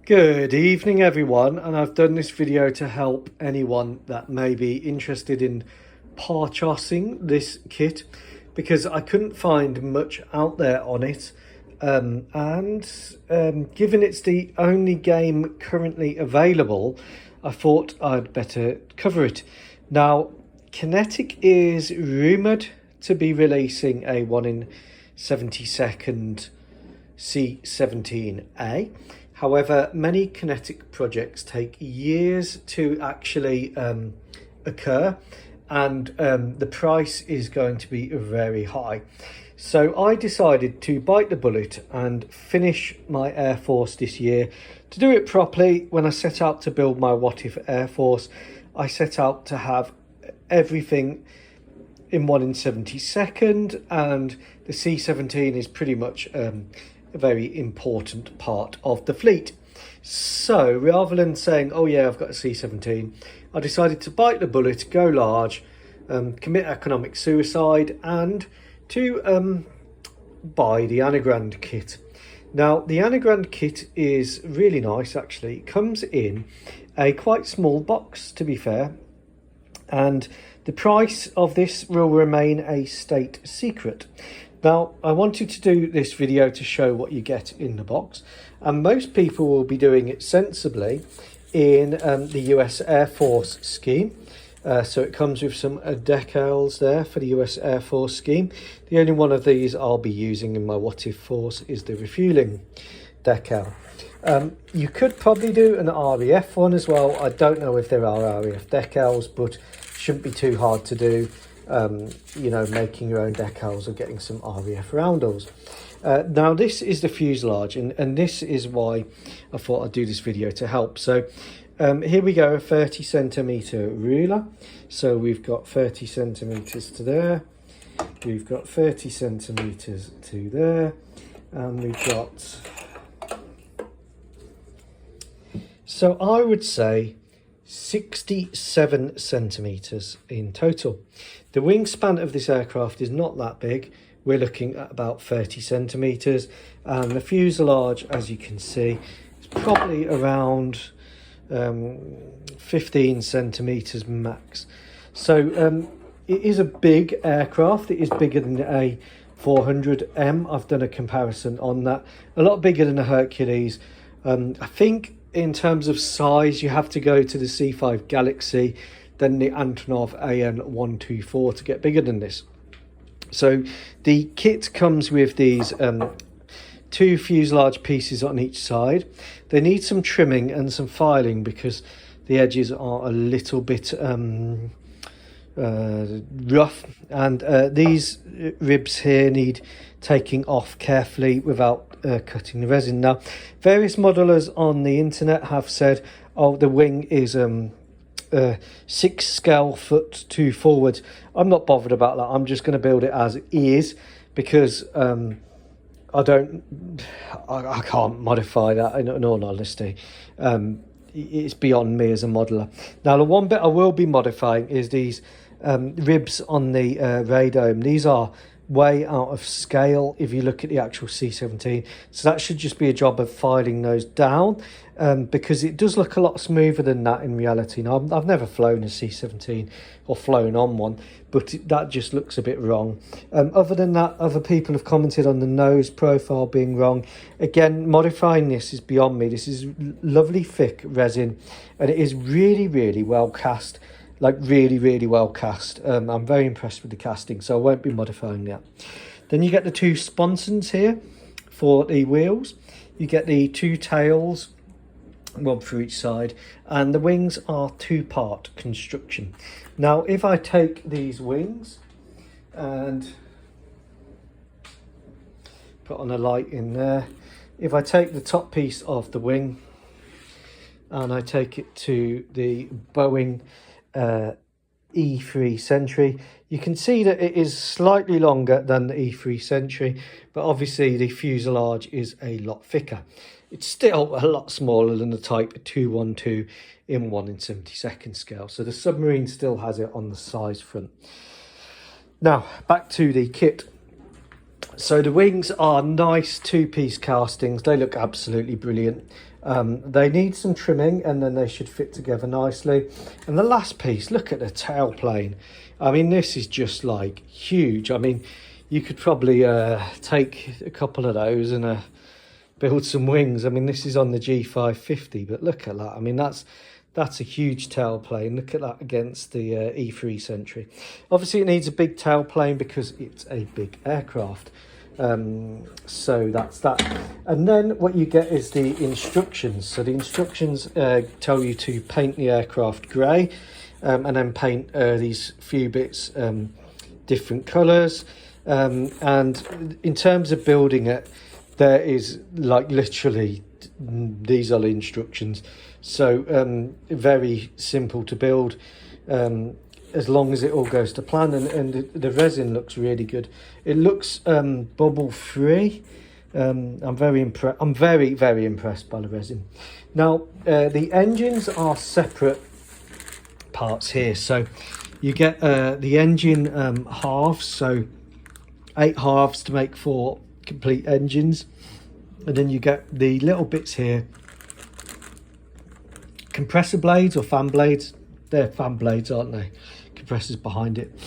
Good evening everyone, and I've done this video to help anyone that may be interested in purchasing this kit because I couldn't find much out there on it, and given it's the only game currently available, I thought I'd better cover it. Now, Kinetic is rumoured to be releasing a 1 in 72nd C-17A. However, many kinetic projects take years to actually occur, and the price is going to be very high. So I decided to bite the bullet and finish my Air Force this year. To do it properly, when I set out to build my What If Air Force, I set out to have everything in 1 in 72nd, and the C-17 is pretty much a very important part of the fleet. So rather than saying, oh yeah, I've got a C-17, I decided to bite the bullet, go large, commit economic suicide, and to buy the Anigrand kit. Now, the Anigrand kit is really nice actually. It comes in a quite small box, to be fair, and the price of this will remain a state secret. Now, I wanted to do this video to show what you get in the box, and most people will be doing it sensibly in the US Air Force scheme. So it comes with some decals there for the US Air Force scheme. The only one of these I'll be using in my What If Force is the refueling decal. You could probably do an RAF one as well. I don't know if there are RAF decals, but shouldn't be too hard to do. You know, making your own decals or getting some RAF roundels. Now this is the fuselage, and this is why I thought I'd do this video to help. So here we go, a 30 centimeter ruler. So we've got 30 centimeters to there, we've got 30 centimeters to there, and we've got, so I would say 67 centimeters in total. The wingspan of this aircraft is not that big. We're looking at about 30 centimeters, and the fuselage, as you can see, is probably around 15 centimeters max. So it is a big aircraft. It is bigger than the A400M. I've done a comparison on that. A lot bigger than the Hercules. I think in terms of size, you have to go to the C5 Galaxy, then the Antonov AN124 to get bigger than this. So the kit comes with these two fuselage pieces on each side. They need some trimming and some filing because the edges are a little bit rough, and these ribs here need taking off carefully without cutting the resin. Now, various modelers on the internet have said, oh, the wing is 6 scale foot to forward. I'm not bothered about that. I'm just going to build it as it is because I can't modify that in all honesty. It's beyond me as a modeler. Now, the one bit I will be modifying is these ribs on the radome. These are way out of scale if you look at the actual C-17, so that should just be a job of filing those down, because it does look a lot smoother than that in reality. Now, I've never flown a C-17 or flown on one, but that just looks a bit wrong. Other than that, other people have commented on the nose profile being wrong. Again, modifying this is beyond me. This is lovely thick resin, and it is really well cast. Like really well cast. I'm very impressed with the casting, so I won't be modifying that. Then you get the two sponsons here for the wheels. You get the two tails, one for each side, and the wings are two-part construction. Now, if I take these wings and put on a light in there, if I take the top piece of the wing and I take it to the Boeing E3 Sentry, you can see that it is slightly longer than the E3 Sentry, but obviously the fuselage is a lot thicker. It's still a lot smaller than the Type 212 in 1 in 72nd scale, so the submarine still has it on the size front. Now, back to the kit. So the wings are nice two-piece castings. They look absolutely brilliant. They need some trimming and then they should fit together nicely. And the last piece, look at the tailplane. I mean, this is just like huge. I mean, you could probably take a couple of those and build some wings. I mean, this is on the G550, but look at that. I mean, that's a huge tailplane. Look at that against the E3 Sentry. Obviously, it needs a big tailplane because it's a big aircraft. So that's that. And then what you get is the instructions. So the instructions tell you to paint the aircraft grey, and then paint these few bits different colours. And in terms of building it, there is like literally, these are the instructions. So very simple to build, as long as it all goes to plan. And the resin looks really good. It looks bubble free. I'm very impressed by the resin. Now the engines are separate parts here. So you get the engine halves, so 8 halves to make 4 complete engines, and then you get the little bits here, compressor blades or fan blades. They're fan blades, aren't they? Compressors behind it,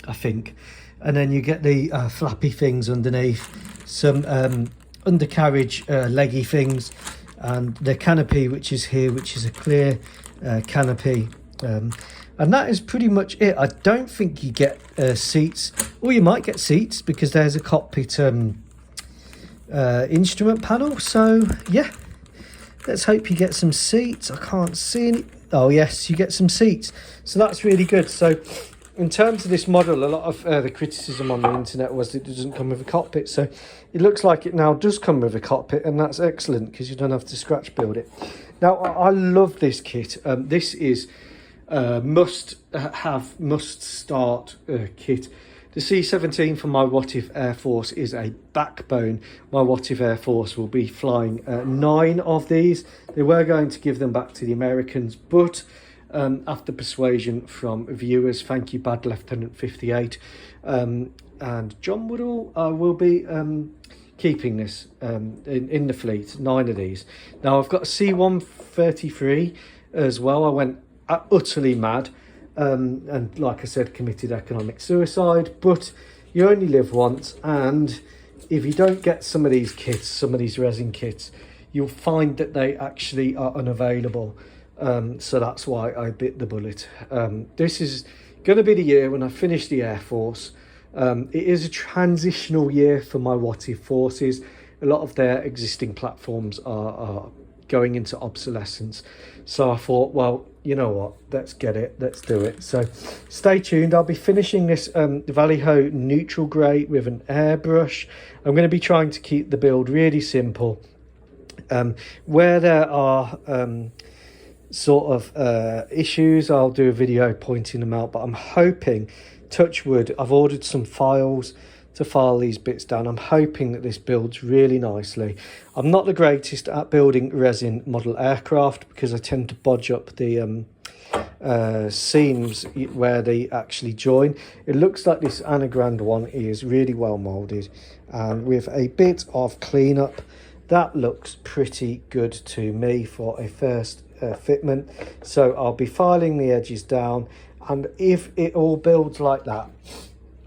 I think. And then you get the flappy things underneath, some undercarriage leggy things, and the canopy, which is here, which is a clear canopy. And that is pretty much it. I don't think you get seats, or you might get seats because there's a cockpit instrument panel. So yeah, let's hope you get some seats. I can't see any. Oh yes, you get some seats. So that's really good. So in terms of this model, a lot of the criticism on the internet was that it doesn't come with a cockpit. So it looks like it now does come with a cockpit, and that's excellent because you don't have to scratch build it. Now I love this kit. This is must start kit. The C-17 for my What If Air Force is a backbone. My What If Air Force will be flying 9 of these. They were going to give them back to the Americans, but after persuasion from viewers, thank you Bad Lieutenant 58 and John Woodall, I will be keeping this in the fleet, 9 of these. Now I've got a C-133 as well. I went utterly mad and like I said, committed economic suicide, but you only live once, and if you don't get some of these kits, some of these resin kits, you'll find that they actually are unavailable. So that's why I bit the bullet. This is going to be the year when I finish the Air Force. It is a transitional year for my What If forces. A lot of their existing platforms are going into obsolescence. So I thought, well, you know what, let's get it, let's do it. So stay tuned. I'll be finishing this Valley-Ho neutral grey with an airbrush. I'm going to be trying to keep the build really simple. Where there are sort of issues, I'll do a video pointing them out, but I'm hoping, touch wood, I've ordered some files to file these bits down. I'm hoping that this builds really nicely. I'm not the greatest at building resin model aircraft because I tend to bodge up the seams where they actually join. It looks like this Anigrand one is really well molded, and with a bit of cleanup, that looks pretty good to me for a first fitment. So I'll be filing the edges down, and if it all builds like that,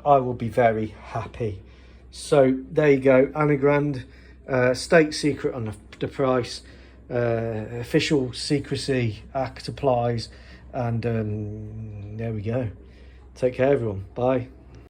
I will be very happy. So there you go, Anigrand, state secret on the price, official secrecy act applies, and there we go. Take care everyone, bye.